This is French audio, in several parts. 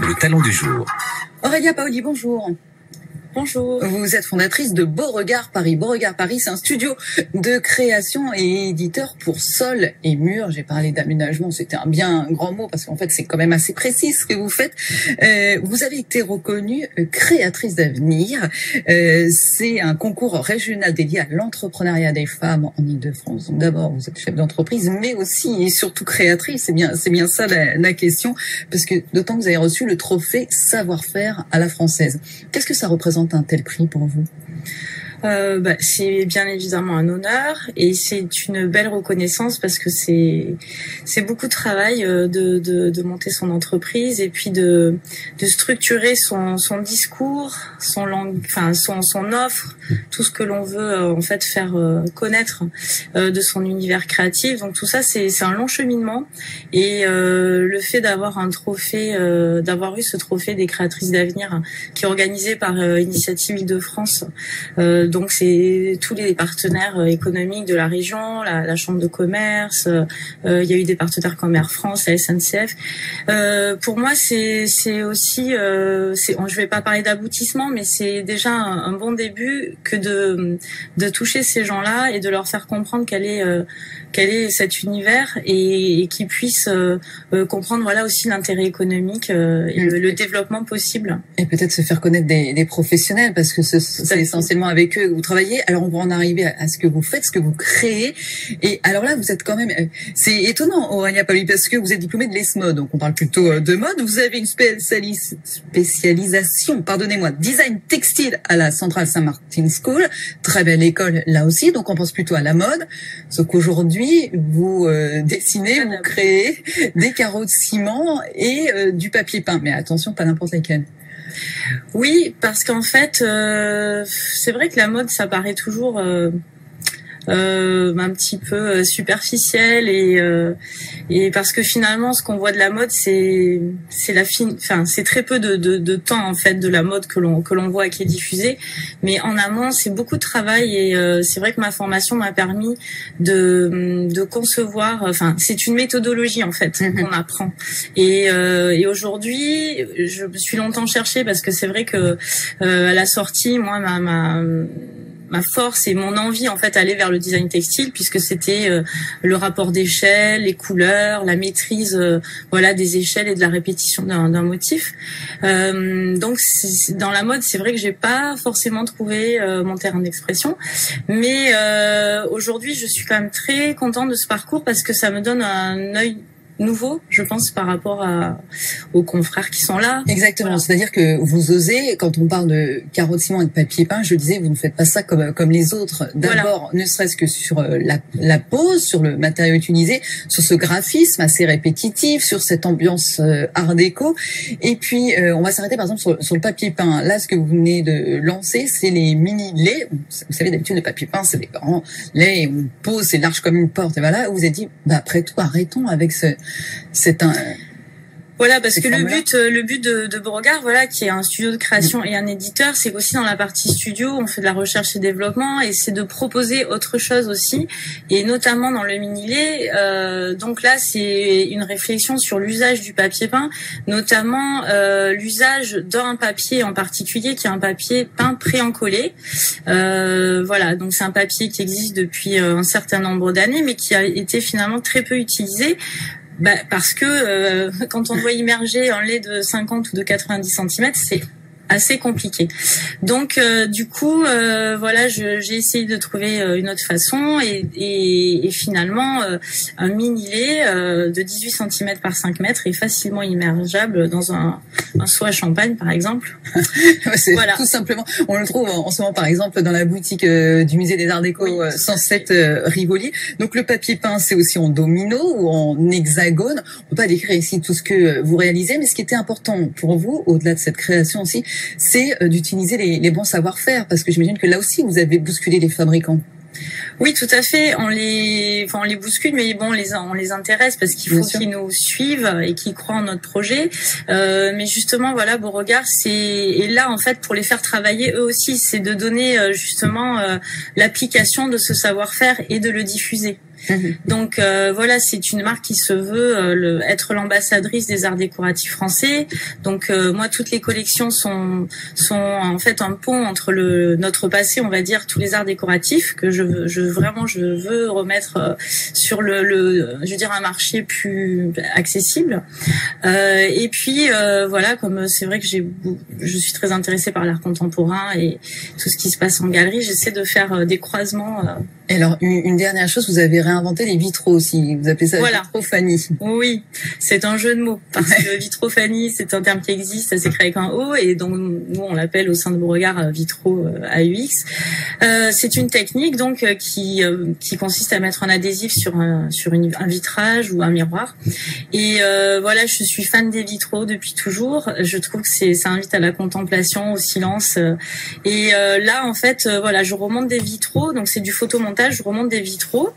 Le talent du jour. Aurélia Paoli, bonjour. Bonjour. Vous êtes fondatrice de Beauregard Paris. Beauregard Paris, c'est un studio de création et éditeur pour sol et mur. J'ai parlé d'aménagement, c'était un bien grand mot parce qu'en fait, c'est quand même assez précis ce que vous faites. Vous avez été reconnue créatrice d'avenir. C'est un concours régional dédié à l'entrepreneuriat des femmes en Île-de-France. Donc d'abord, vous êtes chef d'entreprise, mais aussi et surtout créatrice. C'est bien ça la question, parce que d'autant que vous avez reçu le trophée savoir-faire à la française. Qu'est-ce que ça représente un tel prix pour vous? C'est bien évidemment un honneur et c'est une belle reconnaissance parce que c'est beaucoup de travail de monter son entreprise et puis de structurer son discours, son offre, tout ce que l'on veut en fait faire connaître de son univers créatif. Donc tout ça c'est un long cheminement et le fait d'avoir un trophée, d'avoir eu ce trophée des créatrices d'avenir qui est organisé par Initiative Île-de-France. Donc c'est tous les partenaires économiques de la région, la chambre de commerce, il y a eu des partenaires comme Air France, la SNCF. Pour moi c'est aussi, je vais pas parler d'aboutissement, mais c'est déjà un bon début que de toucher ces gens-là et de leur faire comprendre quel est cet univers et qu'ils puissent comprendre voilà aussi l'intérêt économique et le développement possible. Et peut-être se faire connaître des professionnels parce que c'est essentiellement avec eux que vous travaillez. Alors on va en arriver à ce que vous faites, ce que vous créez. Et alors là, vous êtes quand même... C'est étonnant, Aurélia Paoli, parce que vous êtes diplômée de l'ESMOD, donc on parle plutôt de mode. Vous avez une spécialisation, pardonnez-moi, design textile à la Centrale Saint-Martin School. Très belle école là aussi, donc on pense plutôt à la mode. Sauf qu'aujourd'hui, vous dessinez, vous créez des carreaux de ciment et du papier peint. Mais attention, pas n'importe lesquels. Oui, parce qu'en fait, c'est vrai que la mode, ça paraît toujours un petit peu superficiel et parce que finalement, ce qu'on voit de la mode, c'est très peu de temps en fait de la mode que l'on voit qui est diffusée. Mais en amont, c'est beaucoup de travail et c'est vrai que ma formation m'a permis de concevoir. Enfin, c'est une méthodologie en fait qu'on apprend. Et aujourd'hui, je me suis longtemps cherchée parce que c'est vrai que à la sortie, moi, ma force et mon envie en fait aller vers le design textile puisque c'était le rapport d'échelle, les couleurs, la maîtrise des échelles et de la répétition d'un motif. Donc dans la mode, c'est vrai que j'ai pas forcément trouvé mon terrain d'expression, mais aujourd'hui, je suis quand même très contente de ce parcours parce que ça me donne un œil nouveau, je pense, par rapport aux confrères qui sont là. Exactement. Voilà. C'est-à-dire que vous osez, quand on parle de carreaux de ciment et de papier peint, je disais, vous ne faites pas ça comme les autres. D'abord, ne serait-ce que sur la pose, sur le matériau utilisé, sur ce graphisme assez répétitif, sur cette ambiance art déco. Et puis, on va s'arrêter par exemple sur le papier peint. Là, ce que vous venez de lancer, c'est les mini laits. Vous savez, d'habitude, le papier peint, c'est des grands laits, on pose, c'est large comme une porte. Et voilà, vous vous êtes dit, après tout, arrêtons avec Voilà, parce que le but de Beauregard, voilà, qui est un studio de création et un éditeur, c'est qu'aussi dans la partie studio, on fait de la recherche et développement et c'est de proposer autre chose aussi, et notamment dans le mini-lait. Donc là, c'est une réflexion sur l'usage du papier peint, notamment l'usage d'un papier en particulier, qui est un papier peint pré-encollé. Voilà, donc c'est un papier qui existe depuis un certain nombre d'années, mais qui a été finalement très peu utilisé. Parce que quand on doit immerger un lait de 50 ou de 90 cm, c'est assez compliqué. Donc du coup j'ai essayé de trouver une autre façon et finalement un mini lait de 18 cm par 5 mètres est facilement immergeable dans un seau à champagne par exemple. Voilà. Tout simplement, on le trouve en ce moment par exemple dans la boutique du musée des Arts Déco 107 Rivoli. Donc le papier peint, c'est aussi en domino ou en hexagone. On peut pas décrire ici tout ce que vous réalisez, mais ce qui était important pour vous au-delà de cette création aussi, c'est d'utiliser les bons savoir-faire, parce que j'imagine que là aussi vous avez bousculé les fabricants. Oui, tout à fait. On les bouscule, mais bon, on les intéresse parce qu'il faut qu'ils nous suivent et qu'ils croient en notre projet. Mais justement, voilà, Beauregard, et là, en fait, pour les faire travailler eux aussi, c'est de donner justement l'application de ce savoir-faire et de le diffuser. Donc voilà, c'est une marque qui se veut être l'ambassadrice des arts décoratifs français. Donc moi, toutes les collections sont en fait un pont entre notre passé, on va dire, tous les arts décoratifs que je veux remettre sur je veux dire, un marché plus accessible. Et puis voilà, comme c'est vrai que je suis très intéressée par l'art contemporain et tout ce qui se passe en galerie, j'essaie de faire des croisements. Et alors, une dernière chose, vous avez réinventé les vitraux aussi. Vous appelez ça vitrophanie. Oui, c'est un jeu de mots. Parce que vitrophanie, c'est un terme qui existe, ça s'écrit avec un O. Et donc, nous, on l'appelle au sein de Beauregard vitro AUX. C'est une technique donc qui consiste à mettre un adhésif sur un vitrage ou un miroir. Et voilà, je suis fan des vitraux depuis toujours. Je trouve que ça invite à la contemplation, au silence. Et là, en fait, voilà, je remonte des vitraux. Donc, c'est du photomontage. Je remonte des vitraux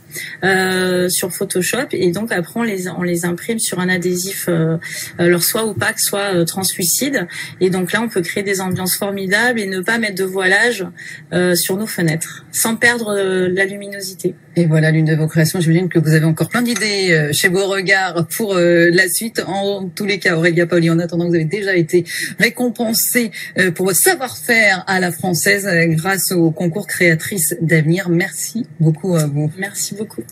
sur Photoshop et donc après on les imprime sur un adhésif alors soit opaque soit translucide et donc là on peut créer des ambiances formidables et ne pas mettre de voilage sur nos fenêtres sans perdre la luminosité. Et voilà l'une de vos créations. J'imagine que vous avez encore plein d'idées chez Beauregard pour la suite. En tous les cas, Aurélia Paoli, en attendant, vous avez déjà été récompensée pour votre savoir-faire à la française grâce au concours Créatrice d'avenir. Merci beaucoup à vous. Merci beaucoup.